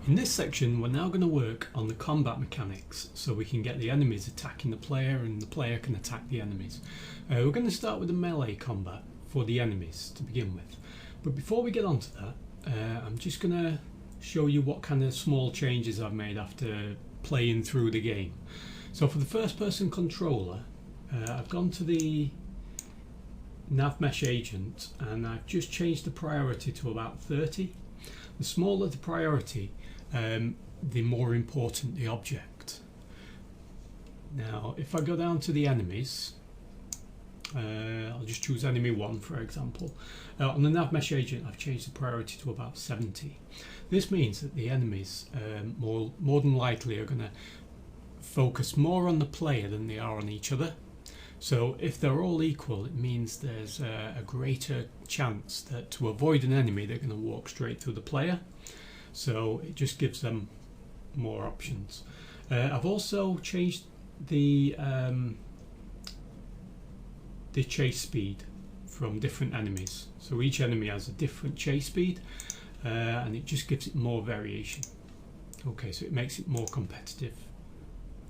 In this section, we're now going to work on the combat mechanics so we can get the enemies attacking the player and the player can attack the enemies. We're going to start with the melee combat for the enemies to begin with. But before we get on to that, I'm just going to show you what kind of small changes I've made after playing through the game. So for the first person controller, I've gone to the NavMesh agent and I've just changed the priority to about 30. The smaller the priority, the more important the object. Now if I go down to the enemies, I'll just choose enemy 1 for example. On the NavMesh agent I've changed the priority to about 70. This means that the enemies more than likely are going to focus more on the player than they are on each other. So if they're all equal, it means there's a greater chance that to avoid an enemy they're going to walk straight through the player. So it just gives them more options. I've also changed the chase speed from different enemies. So each enemy has a different chase speed and it just gives it more variation. Okay, so it makes it more competitive.